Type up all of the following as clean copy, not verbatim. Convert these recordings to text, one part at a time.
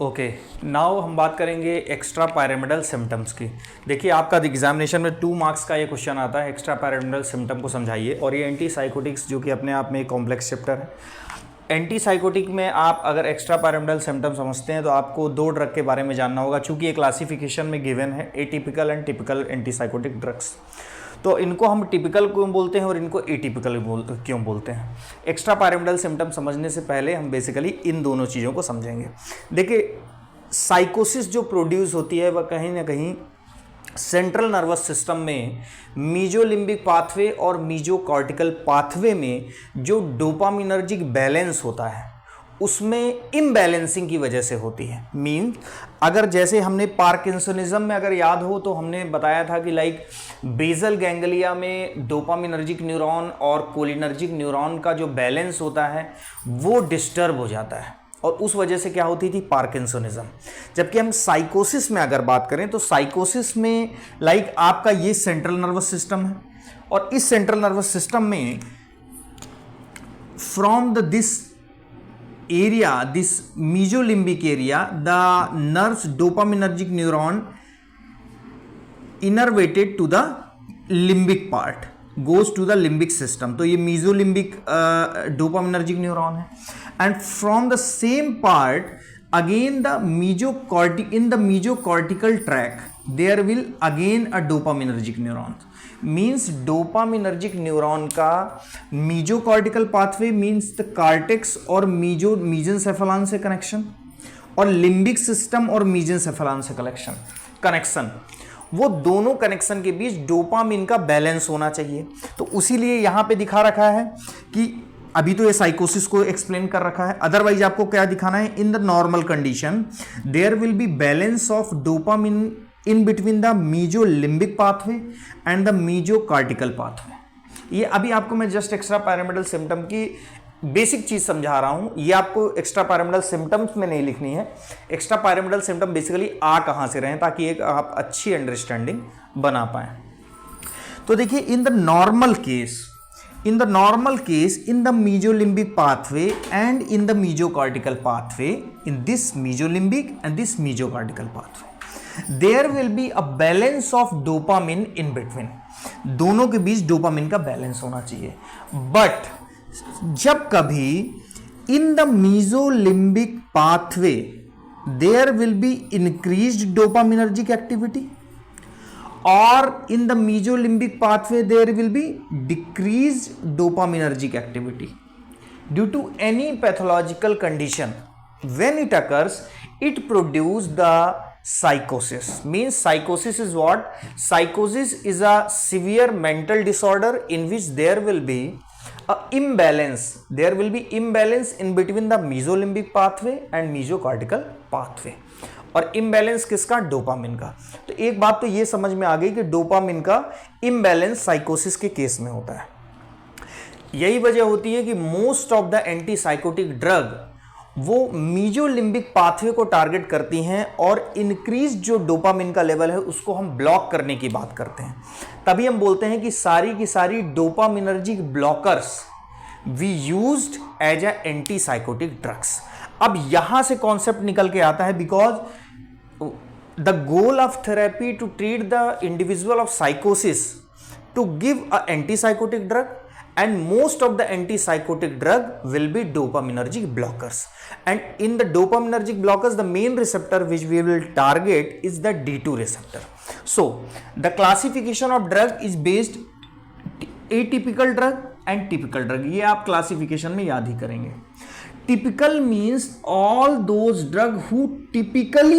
Okay, now हम बात करेंगे एक्स्ट्रा पैरामिडल सिम्टम्स की। देखिए, आपका एग्जामिनेशन में 2 मार्क्स का ये क्वेश्चन आता है, एक्स्ट्रा पैरामिडल सिम्टम को समझाइए। और ये एंटी साइकोटिक्स जो कि अपने आप में एक कॉम्प्लेक्स चैप्टर है। एंटी साइकोटिक में आप अगर एक्स्ट्रा पैरामिडल सिम्टम समझते हैं तो आपको 2 ड्रग के बारे में जानना होगा, चूंकि ये क्लासिफिकेशन में गिवन है, atypical and typical anti psychotic drugs. तो इनको हम टिपिकल क्यों बोलते हैं और इनको एटिपिकल क्यों बोलते हैं। एक्स्ट्रा पैरामिडल सिम्टम समझने से पहले हम बेसिकली इन दोनों चीज़ों को समझेंगे। देखिए, साइकोसिस जो प्रोड्यूस होती है वह कहीं ना कहीं सेंट्रल नर्वस सिस्टम में मीजोलिम्बिक पाथवे और मीजोकॉर्टिकल पाथवे में जो डोपामिनर्जिक बैलेंस होता है उसमें इम्बैलेंसिंग की वजह से होती है। मीन अगर जैसे हमने पार्किंसनिज्म में अगर याद हो तो हमने बताया था कि लाइक बेसल गैंग्लिया में डोपामिनर्जिक न्यूरॉन और कोलिनर्जिक न्यूरॉन का जो बैलेंस होता है वो डिस्टर्ब हो जाता है और उस वजह से क्या होती थी, पार्किंसनिज्म। जबकि हम साइकोसिस में अगर बात करें तो साइकोसिस में लाइक आपका ये सेंट्रल नर्वस सिस्टम है और इस सेंट्रल नर्वस सिस्टम में from this area, this mesolimbic area, the nerves dopaminergic neuron innervated to the limbic part goes to the limbic system। तो ये mesolimbic dopaminergic neuron है। and from the same part again in the mesocortical tract there will again a dopaminergic neuron। Means dopaminergic neuron का मीजोकॉर्टिकल pathway means the cortex और मीजेंसेफेलॉन से connection और limbic system और मीजेंसेफेलॉन से connection वो दोनों कनेक्शन के बीच डोपामिन का बैलेंस होना चाहिए। तो उसीलिए यहां पे दिखा रखा है कि अभी तो ये साइकोसिस को एक्सप्लेन कर रखा है, अदरवाइज आपको क्या दिखाना है, in the normal condition there will be balance of dopamine in between the mesolimbic pathway and the mesocortical pathway। ये अभी आपको मैं जस्ट एक्स्ट्रा पैरामिडल सिम्टम की बेसिक चीज समझा रहा हूं, ये आपको एक्स्ट्रा पैरामिडल सिम्टम्स में नहीं लिखनी है। एक्स्ट्रा पैरामिडल सिम्टम बेसिकली आ कहां से रहे हैं ताकि एक आप अच्छी अंडरस्टैंडिंग बना पाए। तो देखिए, इन the normal case in the mesolimbic pathway and in the mesocortical pathway, in this mesolimbic and this mesocortical pathway there will be a balance of dopamine in between। दोनों के बीच डोपामिन का बैलेंस होना चाहिए। But जब कभी in the mesolimbic pathway there will be increased dopaminergic activity or in the mesolimbic pathway there will be decreased dopaminergic activity due to any pathological condition, when it occurs it produces the psychosis। means psychosis is what? Psychosis is a severe mental disorder in which there will be imbalance in between the mesolimbic pathway and mesocortical pathway। और imbalance किसका? Dopamine का। तो एक बात तो ये समझ में आ गई कि डोपामिन का इम्बैलेंस साइकोसिस के केस में होता है। यही वजह होती है कि most of the anti psychotic drug वो मीजोलिम्बिक पाथवे को टारगेट करती हैं और इंक्रीज जो डोपामिन का लेवल है उसको हम ब्लॉक करने की बात करते हैं। तभी हम बोलते हैं कि सारी की सारी dopaminergic blockers we used as a anti psychotic drugs. अब यहां से कॉन्सेप्ट निकल के आता है, because the goal of therapy to treat the individual of psychosis to give a antipsychotic drug, and most of the antipsychotic drug will be dopaminergic blockers, and in the dopaminergic blockers the main receptor which we will target is the D2 receptor। so the classification of drug is based atypical drug and typical drug। ये आप classification में याद ही करेंगे। Typical means all those drug who typically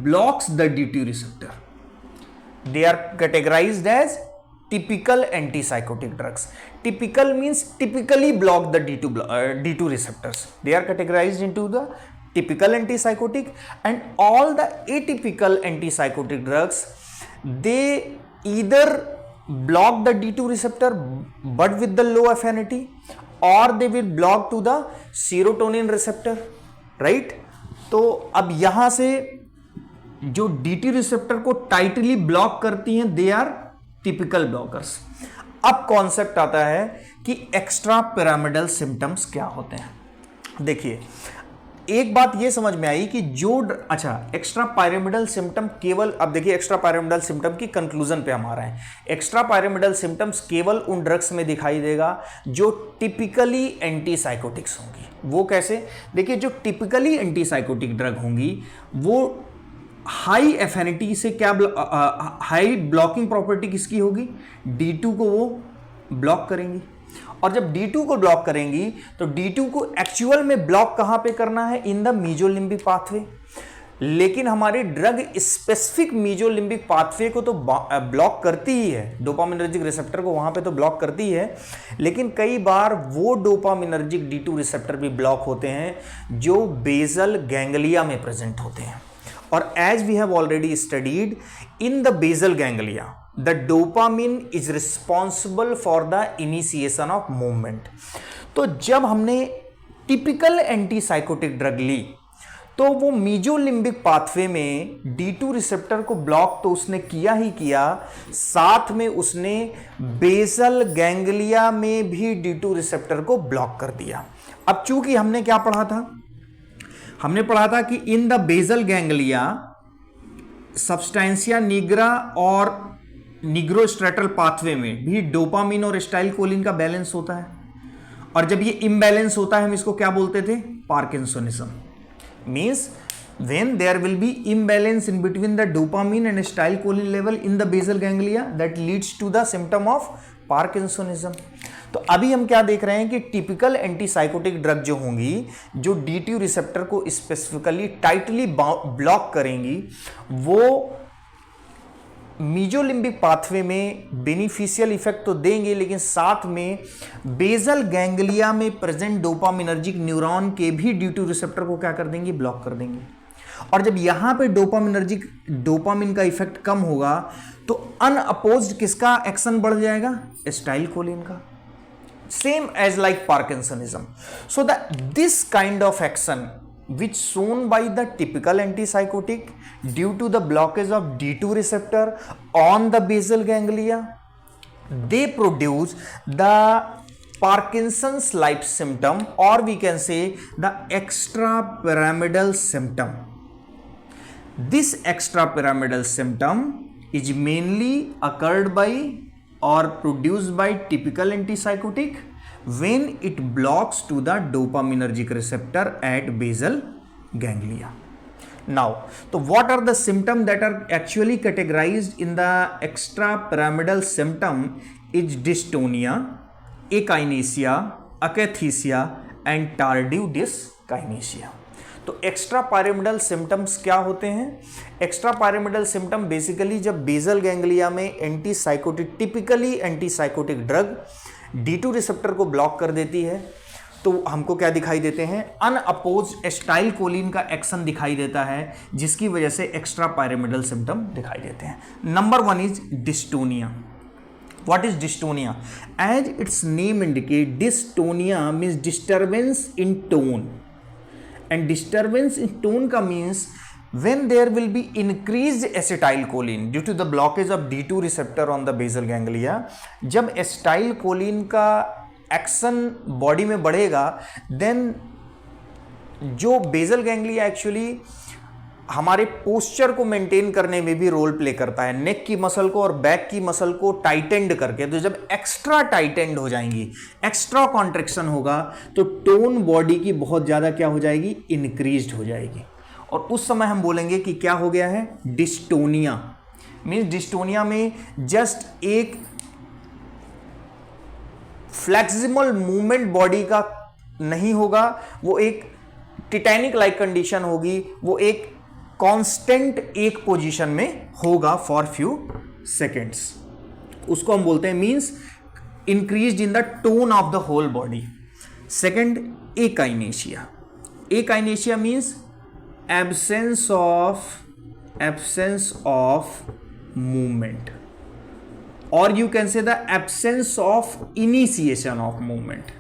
blocks the D2 receptor, they are categorized as typical antipsychotic drugs। Typical means typically block the D2 receptors, they are categorized into the typical antipsychotic। and all the atypical antipsychotic drugs they either block the D2 receptor but with the low affinity और they will block to the serotonin receptor, right. तो अब यहां से जो DT receptor को tightly block करती हैं they are typical blockers. अब कॉन्सेप्ट आता है कि एक्स्ट्रा पिरामिडल सिम्टम्स क्या होते हैं। देखिए, एक बात ये समझ में आई कि जो अच्छा एक्स्ट्रा पायरामिडल सिम्टम केवल, अब देखिए एक्स्ट्रा पायरामिडल सिम्टम की कंक्लूजन पे हम आ रहे हैं। एक्स्ट्रा पायरामिडल सिम्टम्स केवल उन ड्रग्स में दिखाई देगा जो टिपिकली एंटीसाइकोटिक्स होंगी। वो कैसे? देखिए जो टिपिकली एंटीसाइकोटिक ड्रग होंगी वो हाई एफिनिटी से क्या हाई ब्लॉकिंग प्रॉपर्टी किसकी होगी? D2 को वो ब्लॉक करेंगी, और जब D2 को ब्लॉक करेंगी तो D2 को एक्चुअल में ब्लॉक कहां पे करना है? In the mesolimbic pathway. लेकिन हमारी ड्रग स्पेसिफिक मीजोलिम्बिक पाथवे को तो ब्लॉक करती ही है, डोपामिनर्जिक रिसेप्टर को वहां पे तो ब्लॉक करती है, लेकिन कई बार वो डोपामिनर्जिक D2 रिसेप्टर भी ब्लॉक होते हैं जो बेसल गैंग्लिया में प्रेजेंट होते हैं। और as we have already studied in the basal ganglia the dopamine is responsible for the initiation of movement। तो जब हमने टिपिकल एंटीसाइकोटिक ड्रग ली तो वो मीजोलिम्बिक पाथवे में D2 रिसेप्टर को ब्लॉक तो उसने किया ही किया, साथ में उसने बेसल गैंग्लिया में भी D2 रिसेप्टर को ब्लॉक कर दिया। अब चूंकि हमने क्या पढ़ा था? हमने पढ़ा था कि in the basal ganglia substantia nigra और निग्रोस्ट्रेटल पाथवे में भी डोपामिन और एसिटाइलकोलिन का बैलेंस होता है, और जब ये इम्बैलेंस होता है हम इसको क्या बोलते थे? Parkinsonism. Means when there will be imbalance in between the dopamine and acetylcholine level in the basal ganglia that leads to the symptom of parkinsonism. तो अभी हम क्या देख रहे हैं कि टिपिकल एंटीसाइकोटिक ड्रग जो होंगी जो D2 रिसेप्टर को स्पेसिफिकली टाइटली ब्लॉक करेंगी, वो मीजोलिम्बिक पाथवे में बेनिफिशियल इफेक्ट तो देंगे, लेकिन साथ में बेसल गैंग्लिया में प्रेजेंट डोपामिनर्जिक न्यूरॉन के भी D2 रिसेप्टर को क्या कर देंगे? ब्लॉक कर देंगे। और जब यहां पे डोपामिन का इफेक्ट कम होगा तो अनअपोज्ड किसका एक्शन बढ़ जाएगा? एसिटाइलकोलिन का। Same as like parkinsonism. So this kind of action which shown by the typical antipsychotic due to the blockage of D2 receptor on the basal ganglia, they produce the Parkinson's like symptom, or we can say the extrapyramidal symptom. This extrapyramidal symptom is mainly occurred by or produced by typical antipsychotic when it blocks to the dopaminergic receptor at basal ganglia. Now, so what are the symptoms that are actually categorized in the extrapyramidal symptom is dystonia, akinesia, akathisia and tardive dyskinesia. तो extra pyramidal symptoms क्या होते हैं? Extra pyramidal symptom basically जब basal ganglia में antipsychotic, typically antipsychotic drug D2 receptor को block कर देती है तो हमको क्या दिखाई देते हैं? अनअपोज्ड एसिटाइलकोलिन का एक्शन दिखाई देता है, जिसकी वजह से एक्स्ट्रा पायरामिडल सिम्टम दिखाई देते हैं। Number 1 is dystonia. What is dystonia? As its name indicate, dystonia means disturbance in tone, and disturbance in tone का means when there will be increased acetylcholine due to the blockage of D2 receptor on the basal ganglia। जब acetylcholine का action body में बढ़ेगा then जो basal ganglia actually हमारे posture को maintain करने में भी रोल प्ले करता है, नेक की मसल को और बैक की मसल को टाइटेंड करके। तो जब एक्स्ट्रा टाइटेंड हो जाएंगी, एक्स्ट्रा कॉन्ट्रैक्शन होगा तो टोन बॉडी की बहुत ज़्यादा क्या हो जाएगी? इंक्रीज्ड हो जाएगी, और उस समय हम बोलेंगे कि क्या हो गया है? डिस्टोनिया। मीन्स डिस्टोनिया में जस्ट एक फ्लेक्सिबल मूवमेंट बॉडी का नहीं होगा, वो एक टिटैनिक लाइक कंडीशन होगी, वो एक कांस्टेंट एक पोजीशन में होगा फॉर फ्यू सेकेंड्स। उसको हम बोलते हैं means increased in the tone of the whole body. Second, akinesia. Akinesia means absence of movement, और you can say the absence of initiation of movement.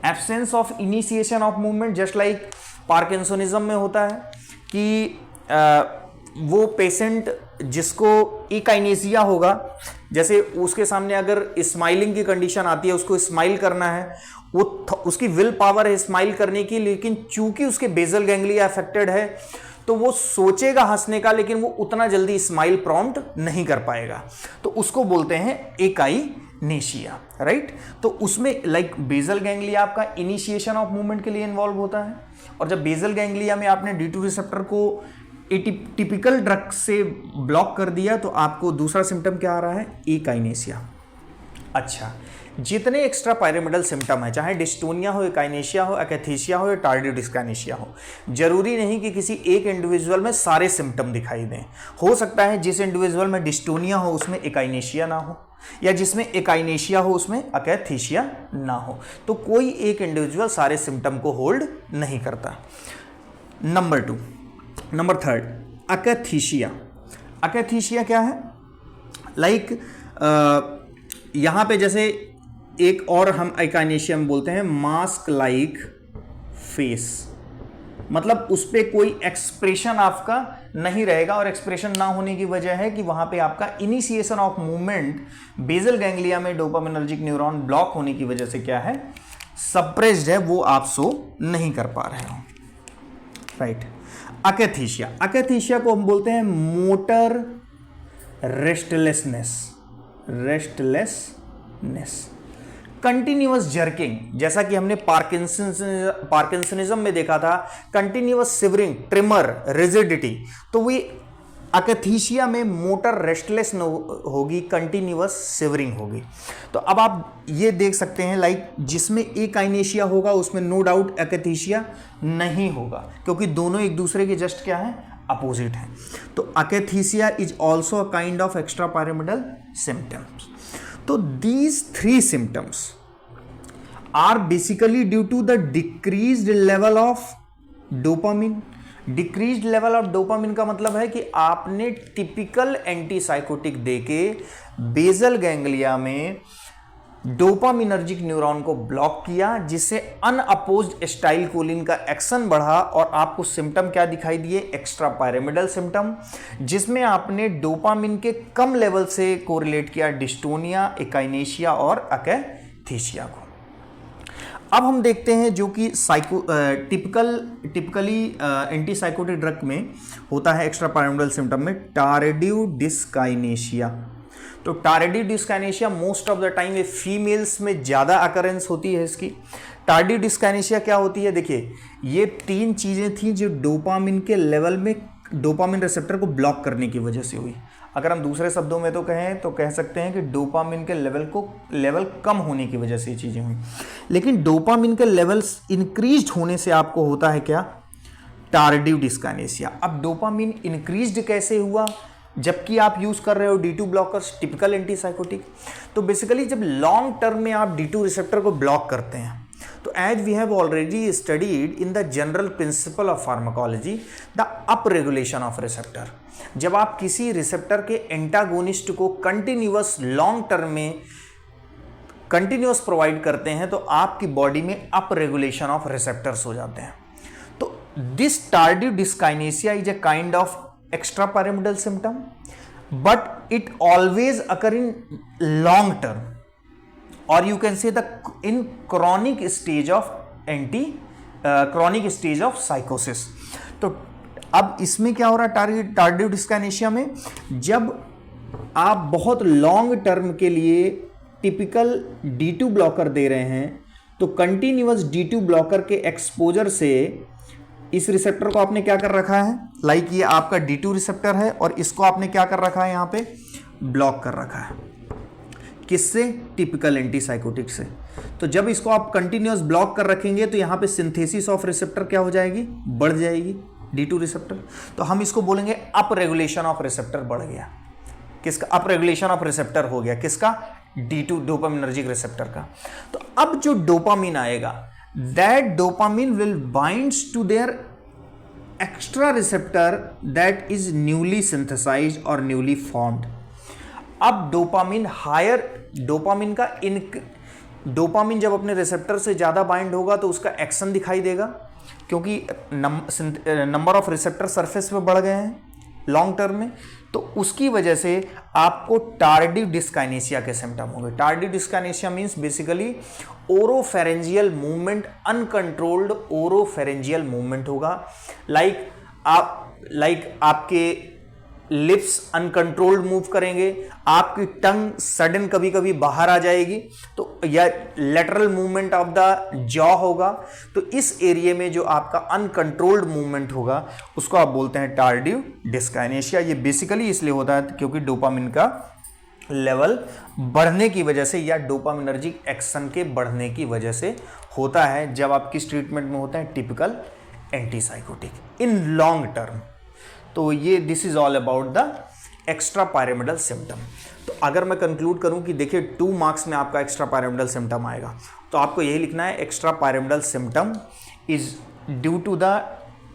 Absence of initiation of movement just like parkinsonism में होता है कि वो patient जिसको एकाइनेसिया होगा, जैसे उसके सामने अगर स्माइलिंग की कंडीशन आती है, उसको स्माइल करना है उसकी विल पावर है स्माइल करने की, लेकिन चूंकि उसके बेसल गैंग्लिया अफेक्टेड है तो वो सोचेगा हंसने का, लेकिन वो उतना जल्दी स्माइल प्रॉम्प्ट नहीं कर पाएगा, तो उसको बोलते हैं एकाइनेशिया, राइट। तो उसमें लाइक बेसल गैंग्लिया आपका इनिशिएशन ऑफ मूवमेंट के लिए इन्वॉल्व होता है, और जब बेसल गैंग्लिया में आपने D2 रिसेप्टर को टिपिकल ड्रग से ब्लॉक कर दिया तो आपको दूसरा सिम्टम क्या आ रहा है, एकाइनेशिया। अच्छा, जितने एक्स्ट्रा पायरामिडल सिम्टम है, चाहे डिस्टोनिया हो, एकाइनेशिया हो, एकैथीसिया हो या टार्डिव डिस्काइनेशिया हो, जरूरी नहीं कि किसी एक इंडिविजुअल में सारे सिम्टम दिखाई दें। हो सकता है जिस इंडिविजुअल में डिस्टोनिया हो उसमें एकाइनेशिया ना हो, या जिसमें एकाइनेशिया हो उसमें एकैथीसिया ना हो, तो कोई एक इंडिविजुअल सारे सिम्टम को होल्ड नहीं करता। Number third, एकैथीसिया। एकैथीसिया क्या है, लाइक यहां पे जैसे एक और हम एकाइनेशिया में बोलते हैं मास्क लाइक फेस, मतलब उस पर कोई एक्सप्रेशन आपका नहीं रहेगा, और एक्सप्रेशन ना होने की वजह है कि वहां पे आपका initiation of movement basal ganglia में डोपामिनर्जिक न्यूरॉन ब्लॉक होने की वजह से क्या है, सप्रेस्ड है, वो आप शो नहीं कर पा रहे हो, राइट। एकैथीसिया, एकैथीसिया को हम बोलते हैं मोटर रेस्टलेसनेस, कंटिन्यूअस जर्किंग, जैसा कि हमने पार्किंसनिज्म में देखा था, कंटिन्यूअस सिवरिंग, ट्रिमर, रिजिडिटी, तो वो एकैथीसिया में मोटर रेस्टलेस होगी, कंटिन्यूअस सिवरिंग होगी। तो अब आप ये देख सकते हैं लाइक जिसमें एकाइनेशिया होगा उसमें नो डाउट एकैथीसिया नहीं होगा, क्योंकि दोनों एक दूसरे के जस्ट क्या है, अपोजिट हैं। तो akathisia is also a kind of extra pyramidal symptoms. तो these three symptoms are basically due to the decreased level of dopamine. Decreased level of dopamine का मतलब है कि आपने टिपिकल एंटीसाइकोटिक देके बेसल गैंग्लिया में डोपामिनर्जिक न्यूरॉन को block किया, जिससे अनअपोज्ड एसिटाइलकोलिन का एक्शन बढ़ा और आपको सिम्टम क्या दिखाई दिए, एक्स्ट्रा पायरामिडल सिम्टम, जिसमें आपने डोपामिन के कम लेवल से कोरिलेट किया डिस्टोनिया, एकाइनेशिया और एकैथीसिया को। अब हम देखते हैं जो कि टिपिकली एंटीसाइकोटिक ड्रग में होता है एक्स्ट्रा पायरामिडल सिम्टम में, टार्डिव डिस्काइनेशिया। तो tardive dyskinesia most of the time ये फीमेल्स में ज़्यादा अकरेंस होती है इसकी। टार्डिव डिस्काइनेशिया क्या होती है, देखिए ये तीन चीज़ें थी जो डोपामिन के लेवल में डोपामिन रिसेप्टर को ब्लॉक करने की वजह से हुई। अगर हम दूसरे शब्दों में तो कहें तो कह सकते हैं कि डोपामिन के लेवल कम होने की वजह से ये चीज़ें हुई। लेकिन डोपामिन के लेवल्स इंक्रीज्ड होने से आपको होता है क्या, टार्डिव डिस्काइनेशिया। अब डोपामिन इंक्रीज्ड कैसे हुआ, जबकि आप यूज़ कर रहे हो D2 ब्लॉकर्स, टिपिकल एंटीसाइकोटिक। तो बेसिकली जब लॉन्ग टर्म में आप D2 रिसेप्टर को ब्लॉक करते हैं, तो as we have already studied in the general principle of pharmacology the up regulation of receptor, जब आप किसी रिसेप्टर के एंटागोनिस्ट को कंटिन्यूअस लॉन्ग टर्म में कंटिन्यूअस प्रोवाइड करते हैं तो आपकी बॉडी में अप रेगुलेशन ऑफ रिसेप्टर्स हो जाते हैं। तो this tardive dyskinesia is a kind of extra pyramidal symptom, but it always occur in long term, or you can say in chronic stage of chronic stage of psychosis। तो अब इसमें क्या हो रहा है टार्डिव डिस्काइनेशिया में, जब आप बहुत लॉन्ग टर्म के लिए टिपिकल D2 ब्लॉकर दे रहे हैं तो कंटिन्यूअस D2 ब्लॉकर के एक्सपोजर से इस रिसेप्टर को आपने क्या कर रखा है, लाइक ये आपका D2 रिसेप्टर है और इसको आपने क्या कर रखा है, यहाँ पे ब्लॉक कर रखा है, किससे, टिपिकल एंटीसाइकोटिक से। तो जब इसको आप कंटिन्यूअस ब्लॉक कर रखेंगे तो यहाँ पे सिंथेसिस ऑफ रिसेप्टर क्या हो जाएगी, बढ़ जाएगी D2 रिसेप्टर। तो हम इसको बोलेंगे अप रेगुलेशन ऑफ रिसेप्टर बढ़ गया। किसका अप रेगुलेशन ऑफ रिसेप्टर हो गया, किसका, D2 डोपामिनर्जिक रिसेप्टर का। तो अब जो डोपामिन आएगा, that dopamine will binds to their extra receptor that is newly synthesized or newly formed। अब डोपामिन हायर, डोपामिन जब अपने रिसेप्टर से ज़्यादा बाइंड होगा तो उसका एक्शन दिखाई देगा, क्योंकि नंबर ऑफ रिसेप्टर सरफेस पे बढ़ गए हैं, लॉन्ग टर्म में, तो उसकी वजह से आपको टार्डिव डिस्काइनेशिया के सिम्टम होंगे। Tardive dyskinesia means basically oropharyngeal movement, uncontrolled oropharyngeal movement होगा। लाइक आपके लिप्स अनकंट्रोल्ड मूव करेंगे, आपकी टंग सडन कभी कभी बाहर आ जाएगी, तो या lateral movement of the jaw होगा। तो इस एरिया में जो आपका अनकंट्रोल्ड मूवमेंट होगा उसको आप बोलते हैं टार्डिव डिस्काइनेशिया। ये बेसिकली इसलिए होता है क्योंकि डोपामिन का लेवल बढ़ने की वजह से या डोपामिनर्जिक एक्शन के बढ़ने की वजह से होता है, जब आप किस ट्रीटमेंट में होते हैं, typical antipsychotic in long term. तो ये this is all about the extra pyramidal symptom. तो अगर मैं कंक्लूड करूं कि देखिए 2 मार्क्स में आपका एक्स्ट्रा पायरामिडल सिम्टम आएगा, तो आपको यही लिखना है extra pyramidal symptom is due to the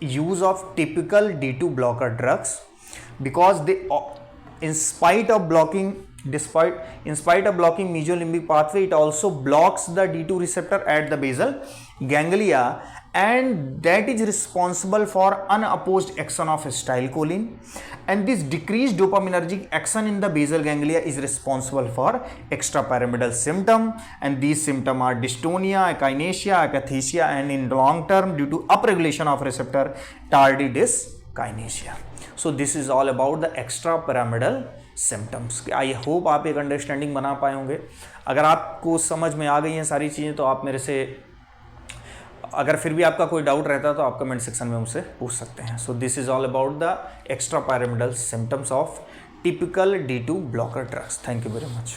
use of typical D2 blocker drugs because they in spite of blocking mesolimbic pathway, it also blocks the D2 receptor at the basal ganglia, and that is responsible for unopposed action of acetylcholine, and this decreased dopaminergic action in the basal ganglia is responsible for extrapyramidal symptom, and these symptoms are dystonia, akinesia, akathisia, and in long term due to upregulation of receptor tardive dyskinesia. So this is all about the extrapyramidal symptoms. I hope आप एक understanding बना पाए होंगे। अगर आपको समझ में आ गई हैं सारी चीज़ें तो आप मेरे से, अगर फिर भी आपका कोई डाउट रहता है तो आप कमेंट सेक्शन में मुझसे पूछ सकते हैं। So this is all about the extrapyramidal symptoms of typical D2 blocker drugs. Thank you very much.